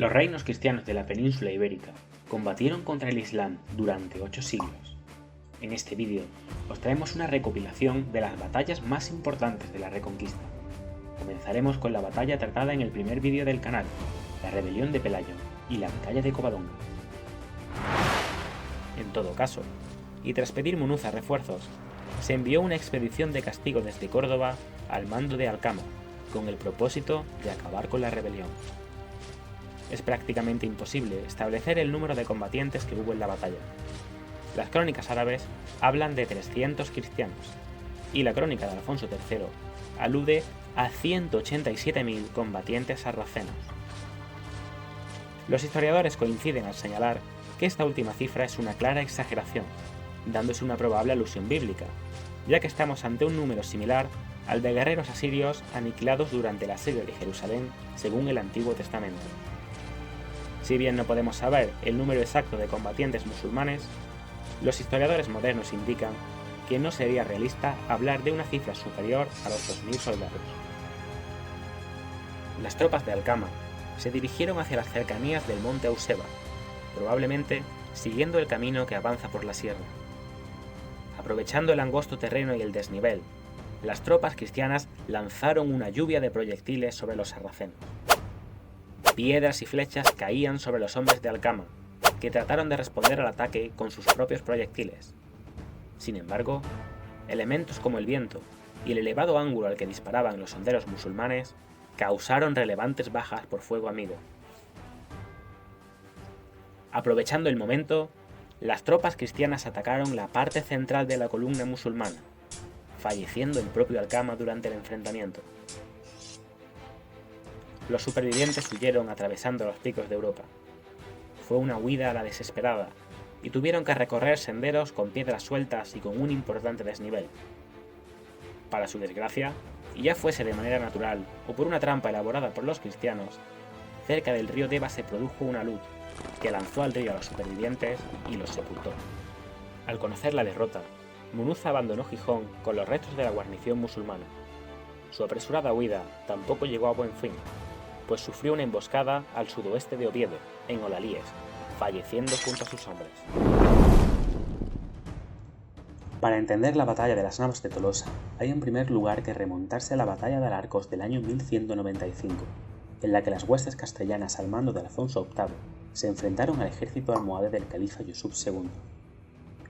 Los reinos cristianos de la península ibérica combatieron contra el Islam durante 8 siglos. En este vídeo os traemos una recopilación de las batallas más importantes de la Reconquista. Comenzaremos con la batalla tratada en el primer vídeo del canal, la rebelión de Pelayo y la batalla de Covadonga. En todo caso, y tras pedir Munuza refuerzos, se envió una expedición de castigo desde Córdoba al mando de Alcama, con el propósito de acabar con la rebelión. Es prácticamente imposible establecer el número de combatientes que hubo en la batalla. Las crónicas árabes hablan de 300 cristianos, y la crónica de Alfonso III alude a 187.000 combatientes sarracenos. Los historiadores coinciden al señalar que esta última cifra es una clara exageración, dándose una probable alusión bíblica, ya que estamos ante un número similar al de guerreros asirios aniquilados durante el asedio de Jerusalén según el Antiguo Testamento. Si bien no podemos saber el número exacto de combatientes musulmanes, los historiadores modernos indican que no sería realista hablar de una cifra superior a los 2.000 soldados. Las tropas de Alcama se dirigieron hacia las cercanías del monte Auseba, probablemente siguiendo el camino que avanza por la sierra. Aprovechando el angosto terreno y el desnivel, las tropas cristianas lanzaron una lluvia de proyectiles sobre los sarracenos. Piedras y flechas caían sobre los hombres de Alcama, que trataron de responder al ataque con sus propios proyectiles. Sin embargo, elementos como el viento y el elevado ángulo al que disparaban los honderos musulmanes causaron relevantes bajas por fuego amigo. Aprovechando el momento, las tropas cristianas atacaron la parte central de la columna musulmana, falleciendo el propio Alcama durante el enfrentamiento. Los supervivientes huyeron atravesando los picos de Europa. Fue una huida a la desesperada, y tuvieron que recorrer senderos con piedras sueltas y con un importante desnivel. Para su desgracia, y ya fuese de manera natural o por una trampa elaborada por los cristianos, cerca del río Deva se produjo una luz que lanzó al río a los supervivientes y los sepultó. Al conocer la derrota, Munuza abandonó Gijón con los restos de la guarnición musulmana. Su apresurada huida tampoco llegó a buen fin, pues sufrió una emboscada al sudoeste de Oviedo, en Olalíes, falleciendo junto a sus hombres. Para entender la batalla de las Navas de Tolosa, hay en primer lugar que remontarse a la batalla de Alarcos del año 1195, en la que las huestes castellanas al mando de Alfonso VIII se enfrentaron al ejército almohade del califa Yusuf II.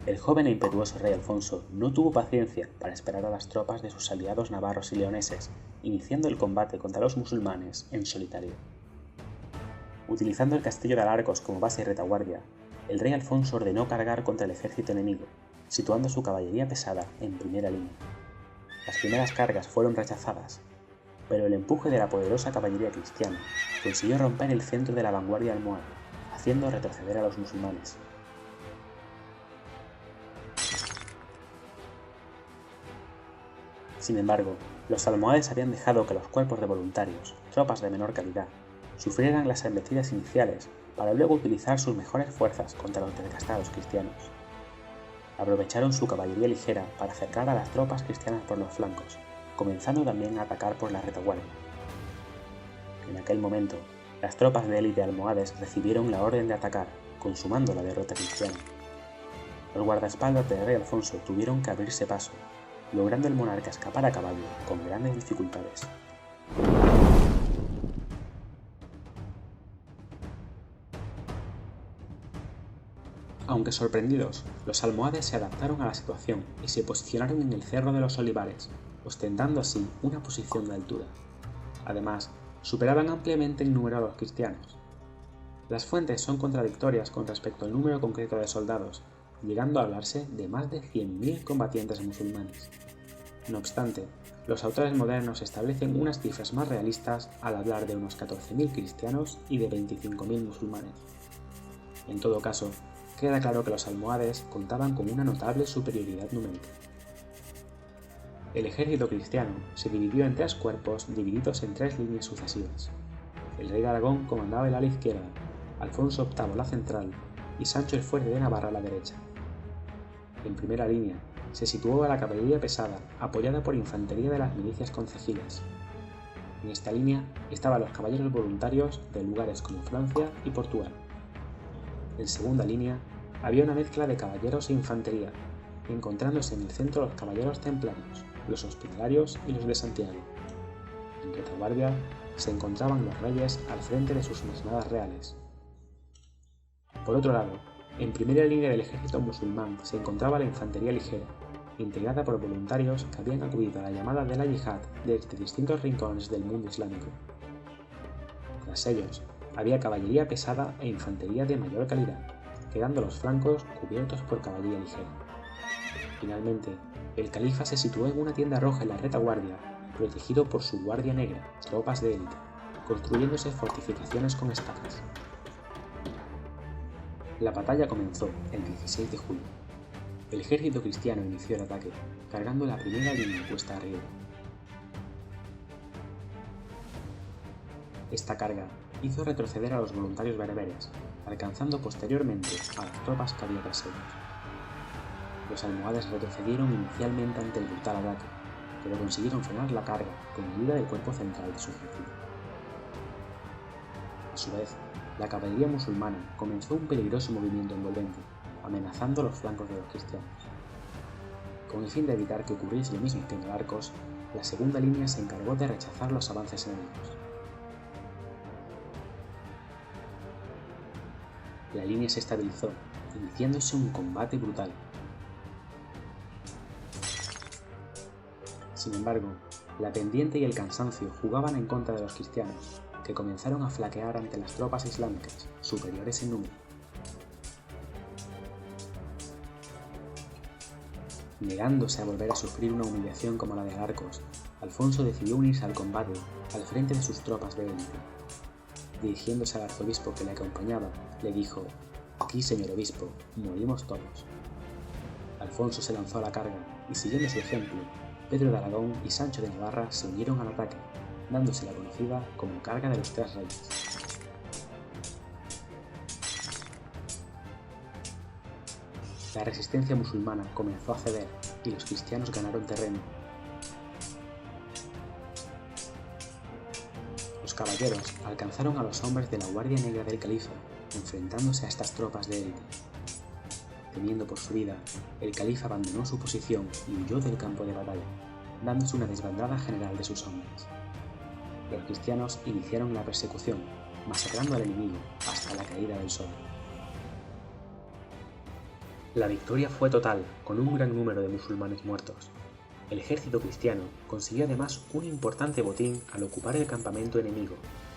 El joven e impetuoso rey Alfonso no tuvo paciencia para esperar a las tropas de sus aliados navarros y leoneses, iniciando el combate contra los musulmanes en solitario. Utilizando el castillo de Alarcos como base y retaguardia, el rey Alfonso ordenó cargar contra el ejército enemigo, situando su caballería pesada en primera línea. Las primeras cargas fueron rechazadas, pero el empuje de la poderosa caballería cristiana consiguió romper el centro de la vanguardia almohade, haciendo retroceder a los musulmanes. Sin embargo, los almohades habían dejado que los cuerpos de voluntarios, tropas de menor calidad, sufrieran las embestidas iniciales para luego utilizar sus mejores fuerzas contra los desgastados cristianos. Aprovecharon su caballería ligera para acercar a las tropas cristianas por los flancos, comenzando también a atacar por la retaguardia. En aquel momento, las tropas de élite almohades recibieron la orden de atacar, consumando la derrota cristiana. Los guardaespaldas del rey Alfonso tuvieron que abrirse paso, logrando el monarca escapar a caballo con grandes dificultades. Aunque sorprendidos, los almohades se adaptaron a la situación y se posicionaron en el Cerro de los Olivares, ostentando así una posición de altura. Además, superaban ampliamente en número a los cristianos. Las fuentes son contradictorias con respecto al número concreto de soldados, llegando a hablarse de más de 100.000 combatientes musulmanes. No obstante, los autores modernos establecen unas cifras más realistas al hablar de unos 14.000 cristianos y de 25.000 musulmanes. En todo caso, queda claro que los almohades contaban con una notable superioridad numérica. El ejército cristiano se dividió en 3 cuerpos divididos en 3 líneas sucesivas. El rey de Aragón comandaba el ala izquierda, Alfonso VIII la central y Sancho el Fuerte de Navarra a la derecha. En primera línea se situó la caballería pesada, apoyada por infantería de las milicias concejiles. En esta línea estaban los caballeros voluntarios de lugares como Francia y Portugal. En segunda línea había una mezcla de caballeros e infantería, encontrándose en el centro los caballeros templarios, los hospitalarios y los de Santiago. En retaguardia se encontraban los reyes al frente de sus mesnadas reales. Por otro lado, en primera línea del ejército musulmán se encontraba la infantería ligera, integrada por voluntarios que habían acudido a la llamada de la yihad desde distintos rincones del mundo islámico. Tras ellos, había caballería pesada e infantería de mayor calidad, quedando los flancos cubiertos por caballería ligera. Finalmente, el califa se situó en una tienda roja en la retaguardia, protegido por su guardia negra, tropas de élite, construyéndose fortificaciones con estacas. La batalla comenzó el 16 de julio. El ejército cristiano inició el ataque, cargando la primera línea puesta arriba. Esta carga hizo retroceder a los voluntarios bereberes, alcanzando posteriormente a las tropas que había tras ellos. Los almohades retrocedieron inicialmente ante el brutal ataque, pero consiguieron frenar la carga con ayuda del cuerpo central de su ejército. A su vez, la caballería musulmana comenzó un peligroso movimiento envolvente, amenazando los flancos de los cristianos. Con el fin de evitar que ocurriese lo mismo que en Arcos, la segunda línea se encargó de rechazar los avances enemigos. La línea se estabilizó, iniciándose un combate brutal. Sin embargo, la pendiente y el cansancio jugaban en contra de los cristianos, que comenzaron a flaquear ante las tropas islámicas, superiores en número. Negándose a volver a sufrir una humillación como la de Arcos, Alfonso decidió unirse al combate al frente de sus tropas de élite. Dirigiéndose al arzobispo que le acompañaba, le dijo: «Aquí, señor obispo, morimos todos». Alfonso se lanzó a la carga y, siguiendo su ejemplo, Pedro de Aragón y Sancho de Navarra se unieron al ataque, dándose la conocida como Carga de los Tres Reyes. La resistencia musulmana comenzó a ceder y los cristianos ganaron terreno. Los caballeros alcanzaron a los hombres de la Guardia Negra del Califa, enfrentándose a estas tropas de élite. Temiendo por su vida, el califa abandonó su posición y huyó del campo de batalla, dándose una desbandada general de sus hombres. Los cristianos iniciaron la persecución, masacrando al enemigo hasta la caída del sol. La victoria fue total, con un gran número de musulmanes muertos. El ejército cristiano consiguió además un importante botín al ocupar el campamento enemigo,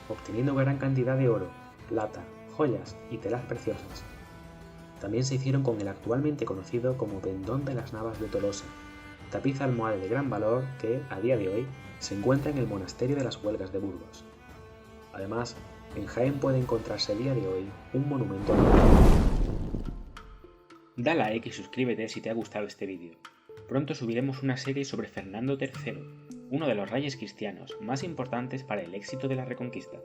obteniendo gran cantidad de oro, plata, joyas y telas preciosas. También se hicieron con el actualmente conocido como Pendón de las Navas de Tolosa, tapiz almohade de gran valor que, a día de hoy, se encuentra en el monasterio de las Huelgas de Burgos. Además, en Jaén puede encontrarse a día de hoy un monumento a la batalla. Da like y suscríbete si te ha gustado este vídeo. Pronto subiremos una serie sobre Fernando III, uno de los reyes cristianos más importantes para el éxito de la Reconquista.